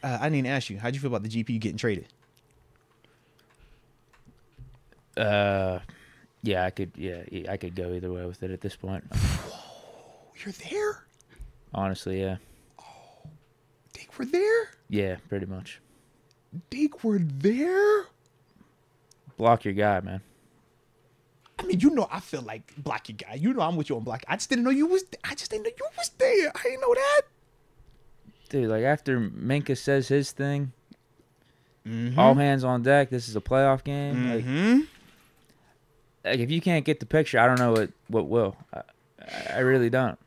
I didn't ask you. How'd you feel about the GP getting traded? Yeah, I could go either way with it at this point. Whoa, you're there? Honestly, yeah. Oh, Deke, we're there? Yeah, pretty much. Deke, we're there? Block your guy, man. I mean, I feel like block your guy. I'm with you on block. I just didn't know you was there. I didn't know that. Dude, like after Minka says his thing, all hands on deck, this is a playoff game. Like if you can't get the picture, I don't know what will. I really don't.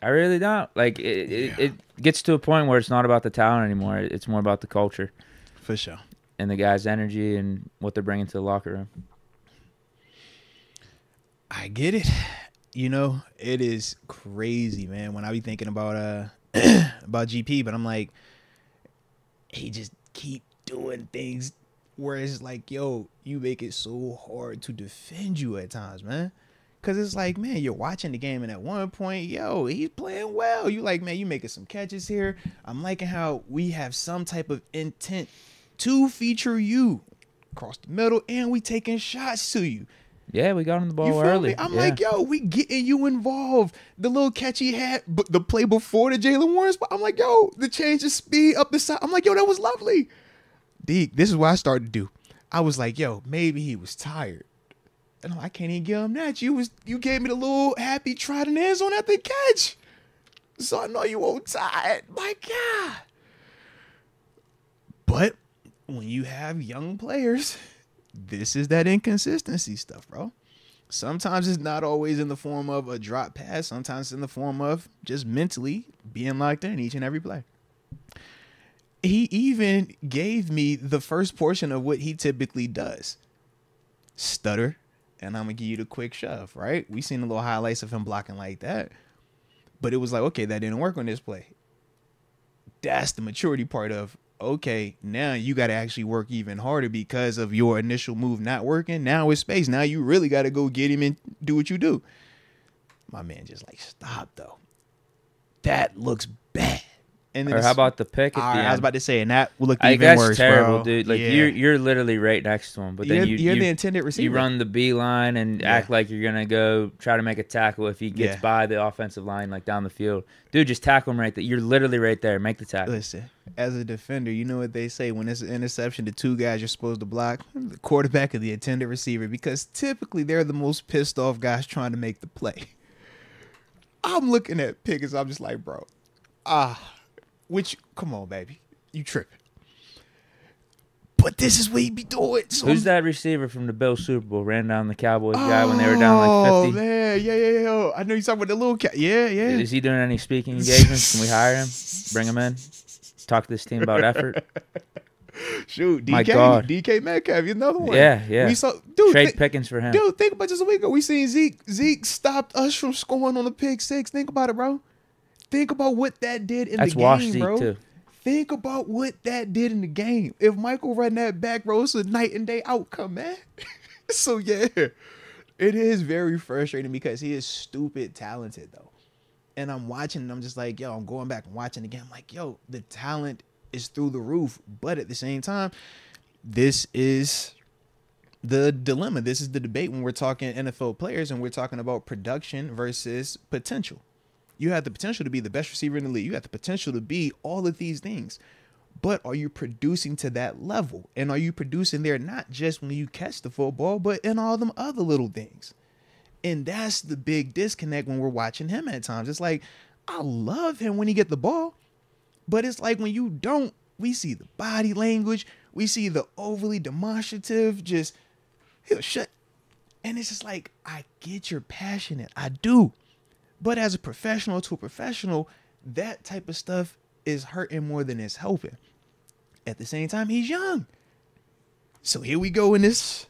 I really don't. Like it gets to a point where it's not about the talent anymore. It's more about the culture. For sure. And the guys' energy and what they're bringing to the locker room. I get it. It is crazy, man, when I be thinking about about GP, but I'm like, he just keep doing things where it's like, yo, you make it so hard to defend you at times, man. Because it's like, man, you're watching the game, and at one point, yo, he's playing well. You like, man, you making some catches here. I'm liking how we have some type of intent to feature you across the middle, and we taking shots to you. Yeah, we got on the ball You feel early. me? I'm like, yo, we getting you involved. The little catch he had, but the play before the Jalen Warren spot, I'm like, yo, the change of speed up the side. I'm like, yo, that was lovely. Deke, this is what I started to do. I was like, yo, maybe he was tired. And I can't even give him that. You gave me the little happy trotting ends on that catch. So I know you won't tired. My God. But when you have young players, this is that inconsistency stuff, bro. Sometimes it's not always in the form of a drop pass. Sometimes it's in the form of just mentally being locked in each and every play. He even gave me the first portion of what he typically does. Stutter, and I'm going to give you the quick shove, right? We seen the little highlights of him blocking like that. But it was like, okay, that didn't work on this play. That's the maturity part of, okay, now you got to actually work even harder because of your initial move not working. Now it's space. Now you really got to go get him and do what you do. My man just like, stop, though. That looks bad. And then or how about the pick at the end? I was about to say, and that looked even worse, terrible, bro. dude. Like you're literally right next to him, but then you're the intended receiver. You run the B line and act like you're gonna go try to make a tackle if he gets by the offensive line, like down the field. Dude, just tackle him right there. You're literally right there. Make the tackle. Listen, as a defender, you know what they say when it's an interception, the two guys you're supposed to block, the quarterback or the intended receiver, because typically they're the most pissed off guys trying to make the play. I'm looking at Pickens. I'm just like, bro, which, come on, baby. You tripping. But this is what he be doing. So who's that receiver from the Bills Super Bowl? Ran down the Cowboys guy when they were down like 50? Oh, man. Yeah. I know you're talking about the little cat. Yeah. Is he doing any speaking engagements? Can we hire him? Bring him in? Talk to this team about effort? Shoot, My God. DK Metcalf, another one. Yeah. We saw, dude, trade Pickens for him. Dude, think about just a week ago. We seen Zeke. Zeke stopped us from scoring on the pick six. Think about it, bro. Think about what that did in the game, bro. Too. Think about what that did in the game. If Michael run that back, bro, it's a night and day outcome, man. So, yeah, it is very frustrating because he is stupid talented, though. And I'm watching and I'm just like, yo, I'm going back and watching again. I'm like, yo, the talent is through the roof. But at the same time, this is the dilemma. This is the debate when we're talking NFL players and we're talking about production versus potential. You have the potential to be the best receiver in the league. You have the potential to be all of these things. But are you producing to that level? And are you producing there not just when you catch the football, but in all them other little things? And that's the big disconnect when we're watching him at times. It's like, I love him when he get the ball. But it's like when you don't, we see the body language. We see the overly demonstrative, just, he'll shut. And it's just like, I get you're passionate. I do. But as a professional to a professional, that type of stuff is hurting more than it's helping. At the same time, he's young. So here we go in this.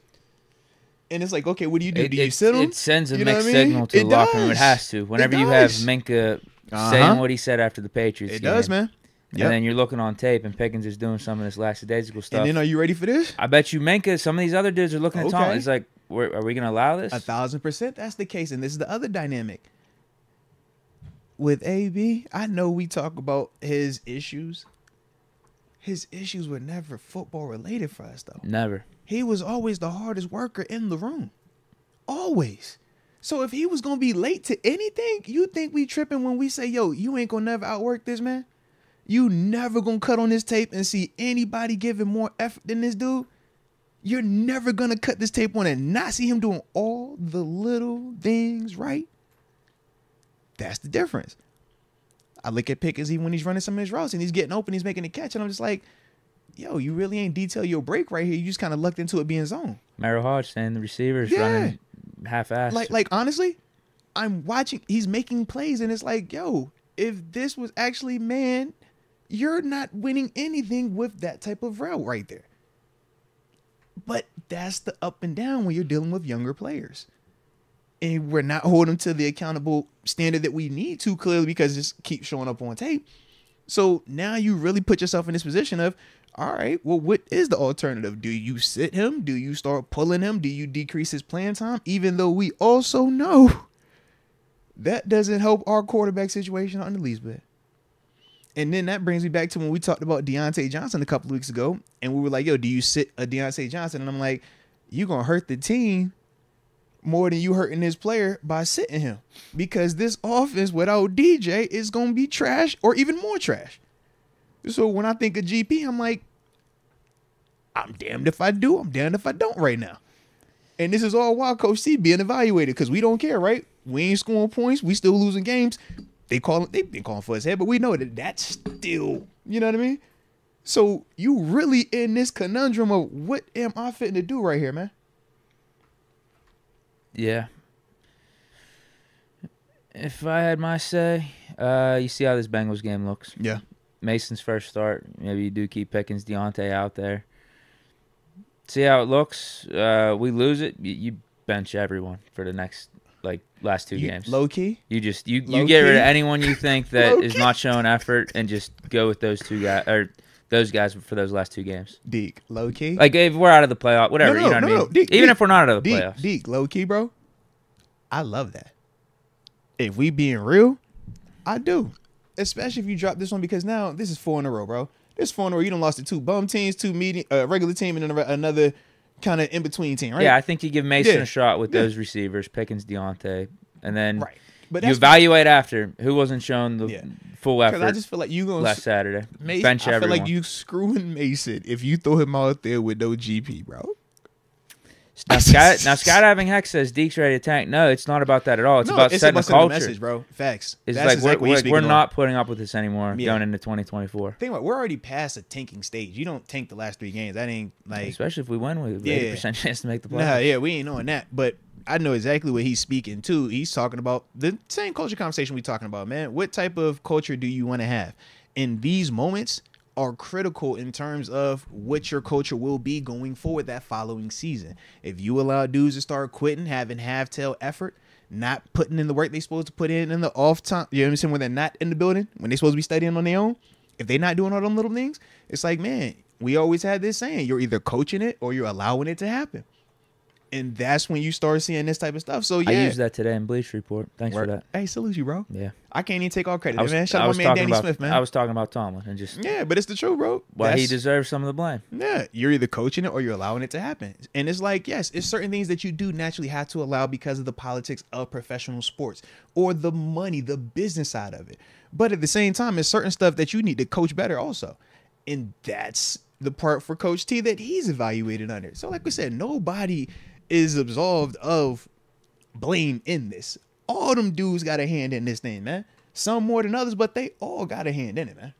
And it's like, okay, what do you do? Do you sit him? It sends a mixed signal to the locker room. It has to. Whenever you have Minka saying what he said after the Patriots game. It does, man. And then you're looking on tape and Pickens is doing some of this lackadaisical stuff. And then are you ready for this? I bet you Minka, some of these other dudes are looking at Tom. It's like, are we going to allow this? 1,000% that's the case. And this is the other dynamic. with AB, I know we talk about his issues. His issues were never football related for us, though. Never. He was always the hardest worker in the room. Always. So if he was going to be late to anything, you think we tripping when we say, yo, you ain't going to never outwork this man? You never going to cut on this tape and see anybody giving more effort than this dude? You're never going to cut this tape on and not see him doing all the little things right? That's the difference. I look at Pickens even when he's running some of his routes and he's getting open, he's making a catch, and I'm just like, yo, you really ain't detail your break right here. You just kind of lucked into it being zone. Merrill Hodge saying the receivers running half-assed. Like honestly, I'm watching, he's making plays, and it's like, yo, if this was actually man, you're not winning anything with that type of route right there. But that's the up and down when you're dealing with younger players. And we're not holding them to the accountable standard that we need to, clearly, because it keeps showing up on tape. So now you really put yourself in this position of, all right, well, what is the alternative? Do you sit him? Do you start pulling him? Do you decrease his playing time? Even though we also know that doesn't help our quarterback situation on the least bit. And then that brings me back to when we talked about Deontay Johnson a couple of weeks ago, and we were like, yo, do you sit a Deontay Johnson? And I'm like, you're going to hurt the team more than you hurting this player by sitting him, because this offense without DJ is going to be trash or even more trash. So when I think of GP, I'm like, I'm damned if I do, I'm damned if I don't right now. And this is all while Coach C being evaluated, because we don't care, right? We ain't scoring points. We still losing games. They've been calling for his head, but we know that that's still, you know what I mean? So you really in this conundrum of what am I fitting to do right here, man? Yeah. If I had my say, you see how this Bengals game looks. Yeah. Mason's first start. Maybe you do keep Pickens, Deontay out there. See how it looks. We lose it, you bench everyone for the next last two games. Low key. You get rid of anyone you think that is not showing effort and just go with those two guys or those guys for those last two games. Deke, low key. Like if we're out of the playoff, whatever, you know what I mean. Deke, even if we're not out of the playoffs. Deke, low key, bro. I love that. If we being real, I do. Especially if you drop this one, because now this is 4 in a row, bro. This 4 in a row. You done lost to 2 bum teams, 2 medium, regular team, and then another kind of in between team, right? Yeah, I think you give Mason a shot with those receivers, Pickens, Deontay, and then but you evaluate after who wasn't shown the full effort. Because I just feel like you gonna last Saturday. Mason, bench everyone. I feel like you screwing Mason if you throw him out there with no GP, bro. Now, Skydiving Heck says Deke's ready to tank. No, it's not about that at all. It's about setting a culture. Message, bro. Facts. It's that's like we're not putting up with this anymore going into 2024. Think about it, we're already past the tanking stage. You don't tank the last 3 games. That ain't like, especially if we win with 80% chance to make the playoffs. Nah, we ain't knowing that. But I know exactly what he's speaking to. He's talking about the same culture conversation we talking about, man. What type of culture do you want to have? In these moments are critical in terms of what your culture will be going forward that following season. If you allow dudes to start quitting, having half-tail effort, not putting in the work they're supposed to put in the off time, you know what I'm saying, when they're not in the building, when they're supposed to be studying on their own, if they're not doing all them little things, it's like, man, we always had this saying, you're either coaching it or you're allowing it to happen. And that's when you start seeing this type of stuff. So, yeah. I used that today in Bleach Report. Thanks for that. Hey, salute you, bro. Yeah. I can't even take all credit, man. Shout out my man, Danny Smith, man. I was talking about Tomlin and just... Yeah, but it's the truth, bro. Well, he deserves some of the blame. Yeah. You're either coaching it or you're allowing it to happen. And it's like, yes, it's certain things that you do naturally have to allow because of the politics of professional sports or the money, the business side of it. But at the same time, it's certain stuff that you need to coach better also. And that's the part for Coach T that he's evaluated under. So like we said, nobody is absolved of blame in this. All them dudes got a hand in this thing, man. Some more than others, but they all got a hand in it, man.